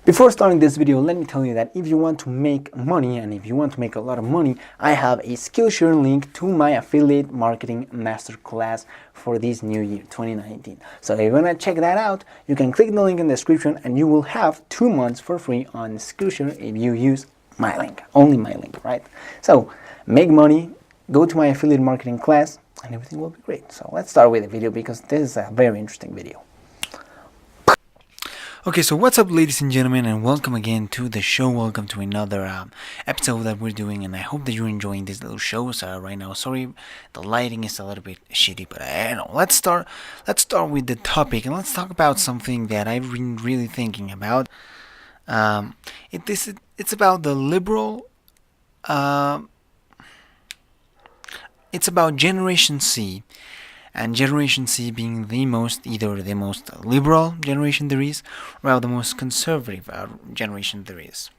Before starting this video, let me tell you that if you want to make money and if you want to make a lot of money, I have a Skillshare link to my affiliate marketing masterclass for this new year, 2019. So if you want to check that out, you can click the link in the description and you will have 2 months for free on Skillshare if you use my link, only my link, right? So make money, go to my affiliate marketing class and everything will be great. So let's start with the video because this is a very interesting video. Okay, so what's up, ladies and gentlemen, and welcome again to the show. Welcome to another episode that we're doing, and I hope that you're enjoying these little shows right now. Sorry, the lighting is a little bit shitty, but I don't know. Let's start with the topic, and let's talk about something that I've been really thinking about. It's about the liberal. It's about Generation C. And Generation C being either the most liberal generation there is, or the most conservative generation there is.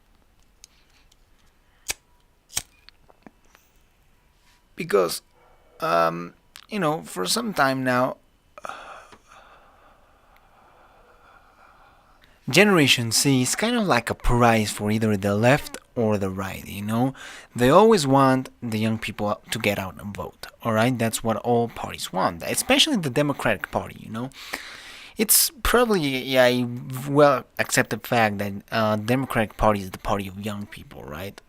Because, for some time now, Generation C is kind of like a prize for either the left or the right, They always want the young people to get out and vote, alright? That's what all parties want, especially the Democratic Party, It's probably a well accepted fact that Democratic Party is the party of young people, right?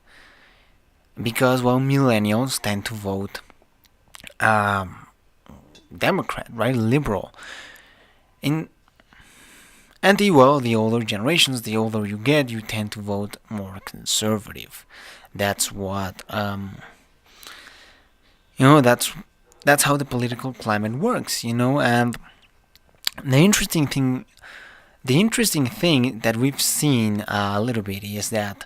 Because, millennials tend to vote Democrat, right? Liberal. And the older generations, the older you get, you tend to vote more conservative. That's what that's how the political climate works, And the interesting thing that we've seen a little bit is that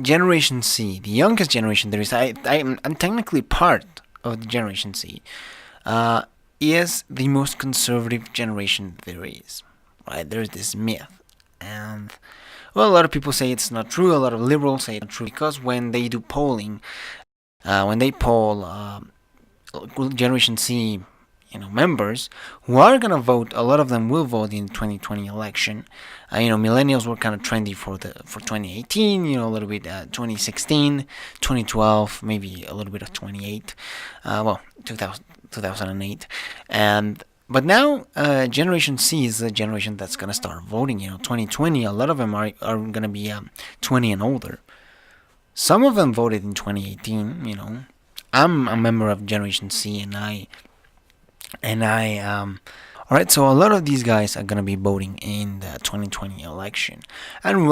Generation C, the youngest generation there is, I'm technically part of the Generation C. Is the most conservative generation there is, right? There's this myth, and a lot of people say it's not true. A lot of liberals say it's not true because when they do polling, when they poll Generation C, members who are gonna vote, a lot of them will vote in the 2020 election. Millennials were kind of trendy for 2018. A little bit 2016, 2012, maybe a little bit of 2008, but now Generation C is the generation that's gonna start voting. 2020, a lot of them are gonna be 20 and older. Some of them voted in 2018. I'm a member of Generation C, and I alright, so a lot of these guys are gonna be voting in the 2020 election, and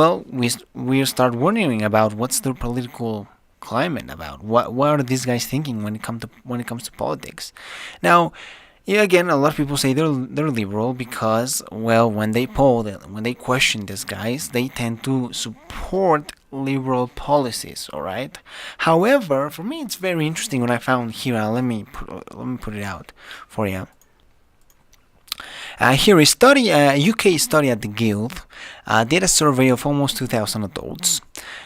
we start wondering about what's the political climate about. What are these guys thinking when it comes to politics? Now, again, a lot of people say they're liberal because, when they poll, when they question these guys, they tend to support liberal policies. All right. However, for me, it's very interesting what I found here. Let me put it out for you. Here, a UK study at the Guild did a survey of almost 2,000 adults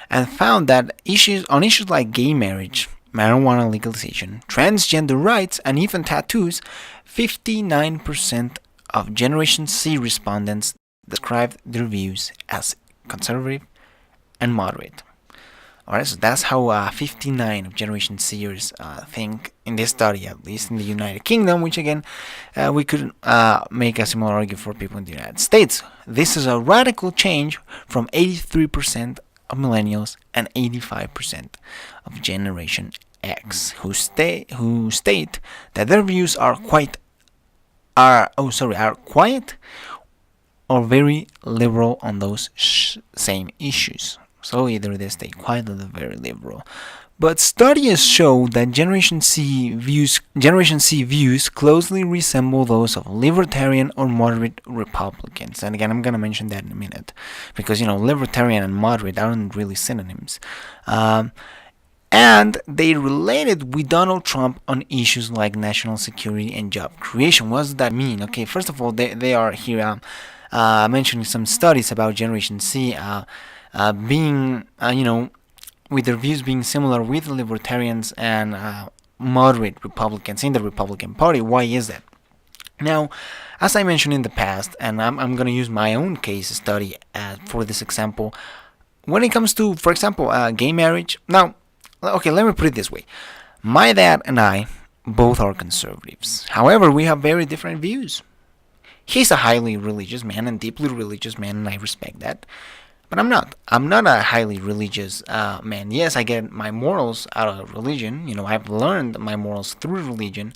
and found that on issues like gay marriage, marijuana legalization, transgender rights, and even tattoos, 59% of Generation C respondents described their views as conservative and moderate. Alright, so that's how 59 of Generation Cers think in this study, at least in the United Kingdom, which again, we could make a similar argument for people in the United States. This is a radical change from 83% of millennials and 85% of Generation X, who state that their views are quiet or very liberal on those same issues. So either they stay quiet or they're very liberal. But studies show that Generation C views closely resemble those of libertarian or moderate Republicans. And again, I'm going to mention that in a minute because, libertarian and moderate aren't really synonyms. And they related with Donald Trump on issues like national security and job creation. What does that mean? Okay, first of all, they are here mentioning some studies about Generation C being, with their views being similar with libertarians and moderate Republicans in the Republican Party. Why is that? Now, as I mentioned in the past, and I'm going to use my own case study for this example, when it comes to, for example, gay marriage. Now, okay, let me put it this way. My dad and I both are conservatives. However, we have very different views. He's a highly religious man and deeply religious man, and I respect that. But I'm not. I'm not a highly religious man. Yes, I get my morals out of religion. I've learned my morals through religion,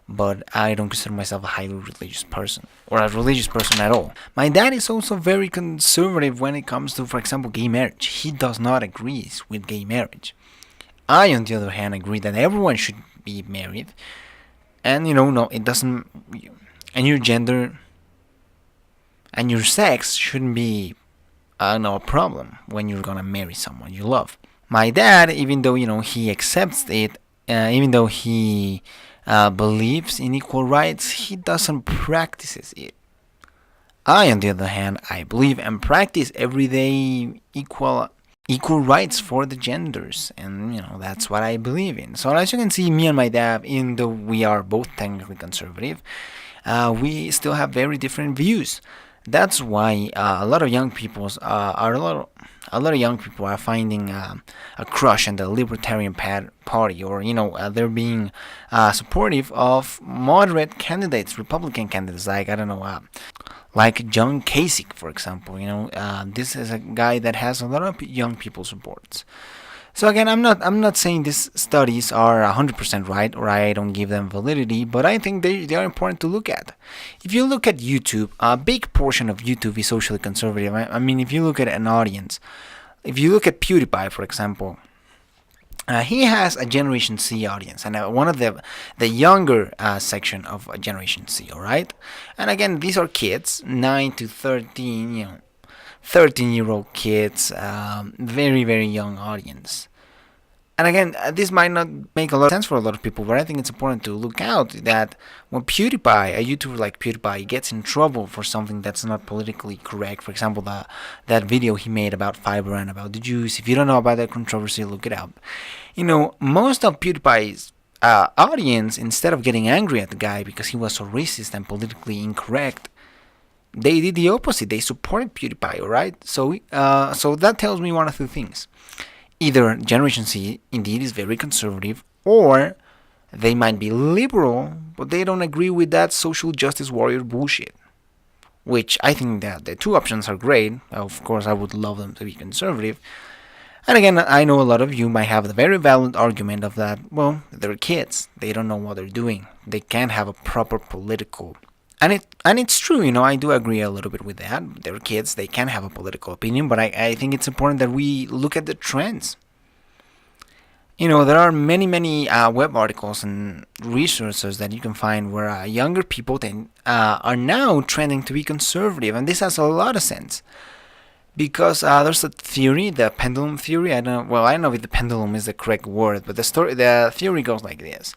but I don't consider myself a highly religious person or a religious person at all. My dad is also very conservative when it comes to, for example, gay marriage. He does not agree with gay marriage. I, on the other hand, agree that everyone should be married, and no, it doesn't, and your gender and your sex shouldn't be no a problem when you're gonna marry someone you love. My dad, even though he accepts it, even though he believes in equal rights, he doesn't practice it. I, on the other hand, I believe and practice everyday equal rights for the genders, and that's what I believe in. So as you can see, me and my dad, even though we are both technically conservative, we still have very different views. That's why a lot of young people are finding a crush on the Libertarian Party, or they're being supportive of moderate candidates, Republican candidates, like I don't know, like John Kasich, for example. This is a guy that has a lot of young people supports. So again, I'm not saying these studies are 100% right, or I don't give them validity, but I think they are important to look at. If you look at YouTube, a big portion of YouTube is socially conservative. I mean, if you look at an audience, if you look at PewDiePie, for example, he has a Generation C audience, and one of the younger section of Generation C. All right, and again, these are kids, 9 to 13, 13-year-old kids, very, very young audience. And again, this might not make a lot of sense for a lot of people, but I think it's important to look out that when PewDiePie, a YouTuber like PewDiePie, gets in trouble for something that's not politically correct, for example, that video he made about fiber and about the Jews, if you don't know about that controversy, look it up. Most of PewDiePie's audience, instead of getting angry at the guy because he was so racist and politically incorrect, they did the opposite. They supported PewDiePie, alright? So that tells me one of two things. Either Generation C indeed is very conservative, or they might be liberal, but they don't agree with that social justice warrior bullshit. Which I think that the two options are great. Of course, I would love them to be conservative. And again, I know a lot of you might have the very valid argument of that, well, they're kids. They don't know what they're doing. They can't have a proper political. And it's true, I do agree a little bit with that. They're kids, they can have a political opinion, but I think it's important that we look at the trends. There are many web articles and resources that you can find where younger people are now trending to be conservative, and this has a lot of sense. Because there's a theory, the pendulum theory. I don't know if the pendulum is the correct word, but the theory goes like this.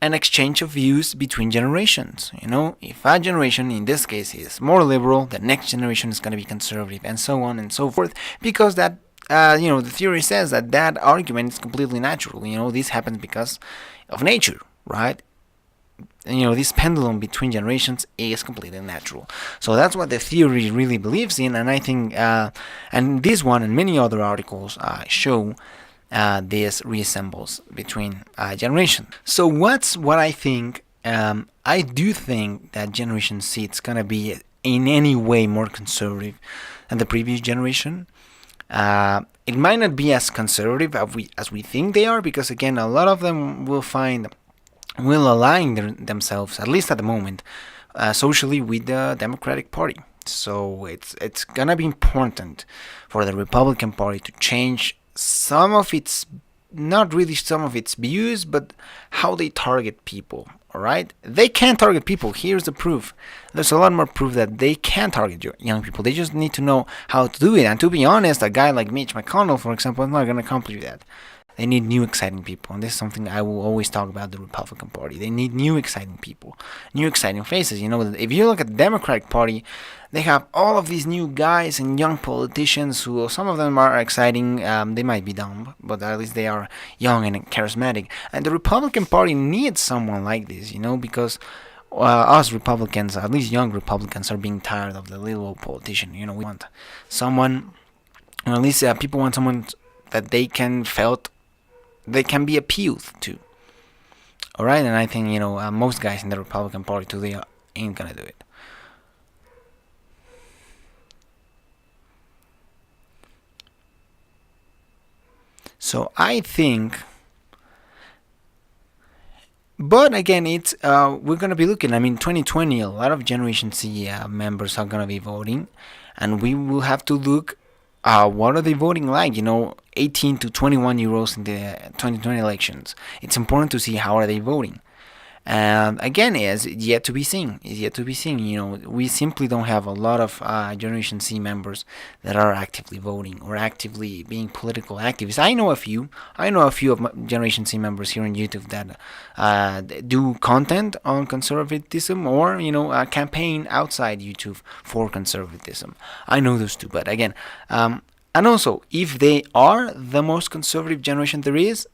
An exchange of views between generations. If a generation, in this case, is more liberal, the next generation is going to be conservative, and so on and so forth, because that, the theory says that argument is completely natural. This happens because of nature, right? This pendulum between generations is completely natural. So that's what the theory really believes in, and I think, and this one and many other articles show this reassembles between generations. So what I think, I do think that Generation C is gonna be in any way more conservative than the previous generation. It might not be as conservative as we think they are, because again, a lot of them will align themselves, at least at the moment, socially with the Democratic Party. So it's gonna be important for the Republican Party to change not really some of its views, but how they target people. Alright? They can target people. Here's the proof. There's a lot more proof that they can target young people. They just need to know how to do it. And to be honest, a guy like Mitch McConnell, for example, is not going to accomplish that. They need new, exciting people, and this is something I will always talk about the Republican Party. They need new, exciting people, new, exciting faces. If you look at the Democratic Party, they have all of these new guys and young politicians who, some of them are exciting. They might be dumb, but at least they are young and charismatic. And the Republican Party needs someone like this, because us Republicans, at least young Republicans, are being tired of the little old politician. We want someone, or at least people want someone that they can be appealed to. All right, and I think most guys in the Republican Party today ain't gonna do it. So I think, but again, it's we're gonna be looking. I mean, 2020, a lot of Generation Z members are gonna be voting, and we will have to look. What are they voting like? 18 to 21-year-olds in the 2020 elections. It's important to see how are they voting. And again, it's yet to be seen. We simply don't have a lot of Generation Z members that are actively voting or actively being political activists. I know a few. Of my Generation Z members here on YouTube that do content on conservatism or campaign outside YouTube for conservatism. I know those two. But again, and also, if they are the most conservative generation there is,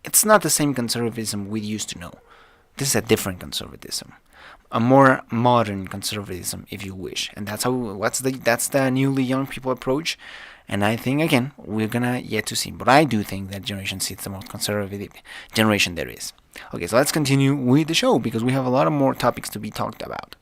it's not the same conservatism we used to know. This is a different conservatism, a more modern conservatism, if you wish, and that's the newly young people approach. And I think again we're gonna yet to see, but I do think that Generation Z is the most conservative generation there is. Okay, so let's continue with the show because we have a lot of more topics to be talked about.